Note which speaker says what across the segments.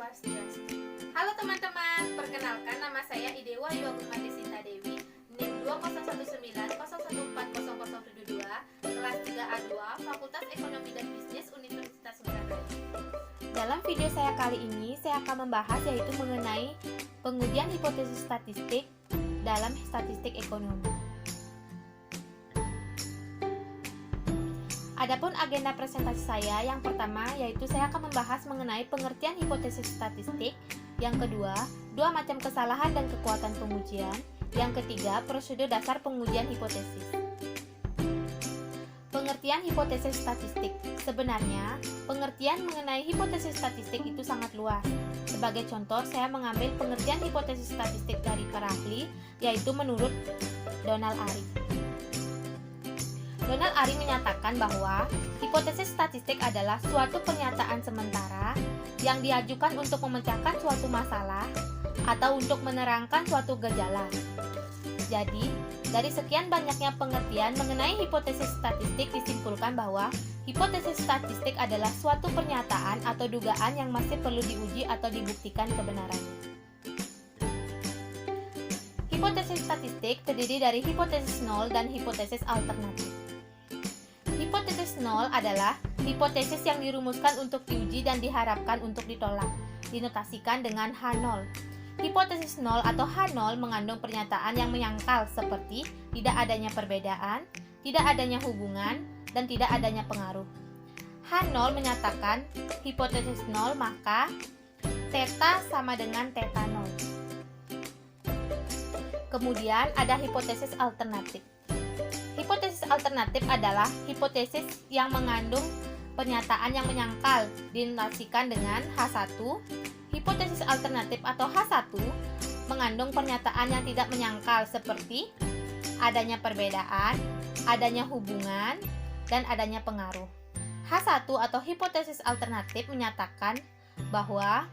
Speaker 1: Swastiastu. Halo teman-teman, perkenalkan nama saya Idewa Yuagumati Sinta Dewi, NIM 2019010140072, kelas 3A2, Fakultas Ekonomi dan Bisnis Universitas Sumberaya.
Speaker 2: Dalam video saya kali ini, saya akan membahas yaitu mengenai pengujian hipotesis statistik dalam statistik ekonomi. Adapun agenda presentasi saya, yang pertama yaitu saya akan membahas mengenai pengertian hipotesis statistik, yang kedua, dua macam kesalahan dan kekuatan pengujian, yang ketiga, prosedur dasar pengujian hipotesis. Pengertian hipotesis statistik. Sebenarnya, pengertian mengenai hipotesis statistik itu sangat luas. Sebagai contoh, saya mengambil pengertian hipotesis statistik dari para ahli, yaitu menurut Donald Ari. Donald Ari menyatakan bahwa hipotesis statistik adalah suatu pernyataan sementara yang diajukan untuk memecahkan suatu masalah atau untuk menerangkan suatu gejala. Jadi, dari sekian banyaknya pengertian mengenai hipotesis statistik disimpulkan bahwa hipotesis statistik adalah suatu pernyataan atau dugaan yang masih perlu diuji atau dibuktikan kebenarannya. Hipotesis statistik terdiri dari hipotesis nol dan hipotesis alternatif. Hipotesis nol adalah hipotesis yang dirumuskan untuk diuji dan diharapkan untuk ditolak, dinotasikan dengan H0. Hipotesis nol atau H0 mengandung pernyataan yang menyangkal seperti tidak adanya perbedaan, tidak adanya hubungan, dan tidak adanya pengaruh. H0 menyatakan hipotesis nol, maka theta sama dengan theta nol. Kemudian ada hipotesis alternatif. Hipotesis alternatif adalah hipotesis yang mengandung pernyataan yang menyangkal, dinotasikan dengan H1. Hipotesis alternatif atau H1 mengandung pernyataan yang tidak menyangkal seperti adanya perbedaan, adanya hubungan, dan adanya pengaruh. H1 atau hipotesis alternatif menyatakan bahwa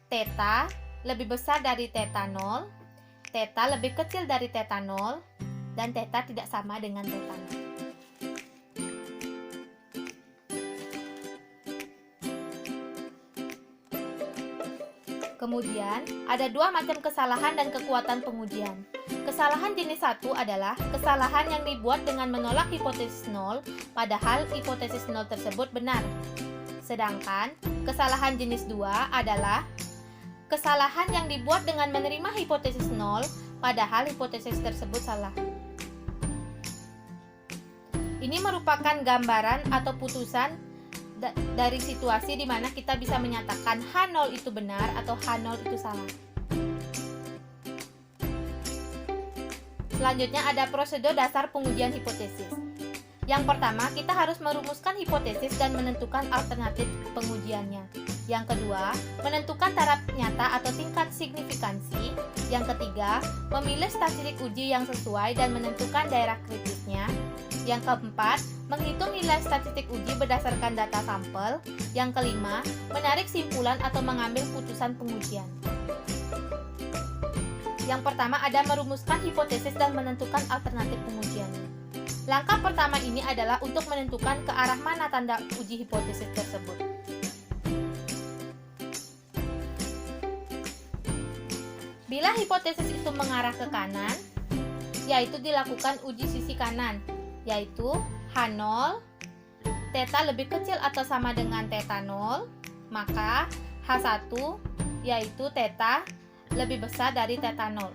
Speaker 2: theta lebih besar dari theta 0, theta lebih kecil dari theta 0, dan theta tidak sama dengan theta 0. Kemudian, ada dua macam kesalahan dan kekuatan pengujian. Kesalahan jenis 1 adalah kesalahan yang dibuat dengan menolak hipotesis 0, padahal hipotesis 0 tersebut benar. Sedangkan, kesalahan jenis 2 adalah kesalahan yang dibuat dengan menerima hipotesis 0, padahal hipotesis tersebut salah. Ini merupakan gambaran atau putusan dari situasi di mana kita bisa menyatakan H0 itu benar atau H0 itu salah. Selanjutnya ada prosedur dasar pengujian hipotesis. Yang pertama, kita harus merumuskan hipotesis dan menentukan alternatif pengujiannya. Yang kedua, menentukan taraf nyata atau tingkat signifikansi. Yang ketiga, memilih statistik uji yang sesuai dan menentukan daerah kritisnya. Yang keempat, menghitung nilai statistik uji berdasarkan data sampel. Yang kelima, menarik simpulan atau mengambil putusan pengujian. Yang pertama ada merumuskan hipotesis dan menentukan alternatif pengujiannya. Langkah pertama ini adalah untuk menentukan ke arah mana tanda uji hipotesis tersebut. Bila hipotesis itu mengarah ke kanan, yaitu dilakukan uji sisi kanan, yaitu H0, theta lebih kecil atau sama dengan theta 0, maka H1 yaitu theta lebih besar dari theta 0.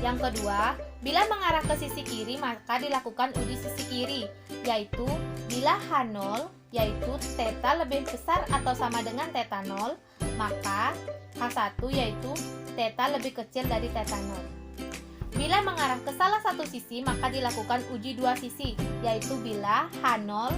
Speaker 2: Yang kedua, bila mengarah ke sisi kiri, maka dilakukan uji sisi kiri, yaitu bila H0 yaitu theta lebih besar atau sama dengan theta 0, maka H1 yaitu theta lebih kecil dari theta 0. Bila mengarah ke salah satu sisi, maka dilakukan uji dua sisi, yaitu bila H0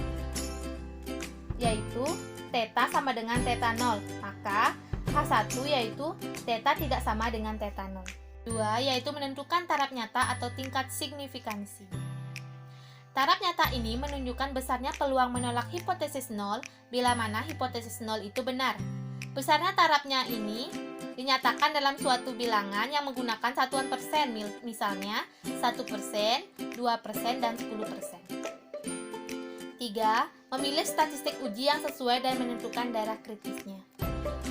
Speaker 2: yaitu theta sama dengan theta 0, maka H1 yaitu theta tidak sama dengan theta 0. Dua, yaitu menentukan taraf nyata atau tingkat signifikansi. Taraf nyata ini menunjukkan besarnya peluang menolak hipotesis 0 bila mana hipotesis 0 itu benar. Besarnya tarafnya ini dinyatakan dalam suatu bilangan yang menggunakan satuan persen, misalnya 1%, 2%, dan 10%. 3. Memilih statistik uji yang sesuai dan menentukan daerah kritisnya.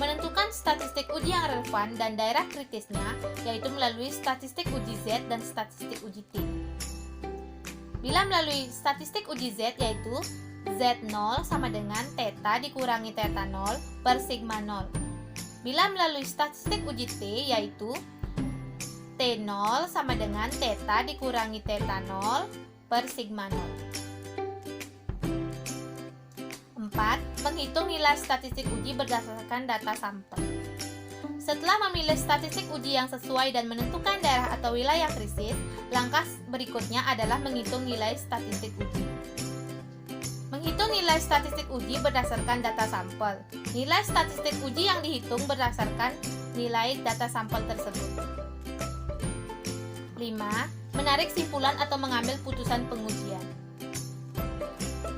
Speaker 2: Menentukan statistik uji yang relevan dan daerah kritisnya yaitu melalui statistik uji Z dan statistik uji T. Bila melalui statistik uji Z yaitu Z0 sama dengan theta dikurangi theta 0 per sigma 0. Bila melalui statistik uji T yaitu T0 sama dengan theta dikurangi theta 0 per sigma 0. 4. Menghitung nilai statistik uji berdasarkan data sampel. Setelah memilih statistik uji yang sesuai dan menentukan daerah atau wilayah krisis, langkah berikutnya adalah menghitung nilai statistik uji. Menghitung nilai statistik uji berdasarkan data sampel. Nilai statistik uji yang dihitung berdasarkan nilai data sampel tersebut. 5. Menarik simpulan atau mengambil putusan pengujian.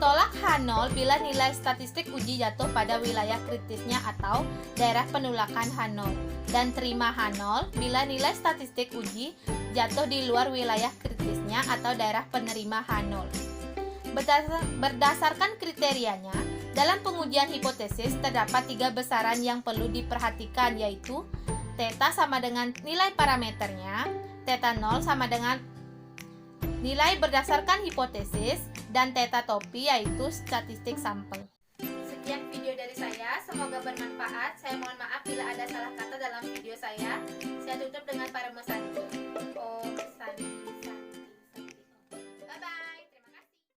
Speaker 2: Tolak H0 bila nilai statistik uji jatuh pada wilayah kritisnya atau daerah penolakan H0 dan terima H0 bila nilai statistik uji jatuh di luar wilayah kritisnya atau daerah penerima H0. Berdasarkan kriterianya, dalam pengujian hipotesis terdapat 3 besaran yang perlu diperhatikan yaitu theta sama dengan nilai parameternya, theta 0 sama dengan nilai berdasarkan hipotesis, dan theta topi yaitu statistik sampel.
Speaker 1: Sekian video dari saya, semoga bermanfaat. Saya mohon maaf bila ada salah kata dalam video saya.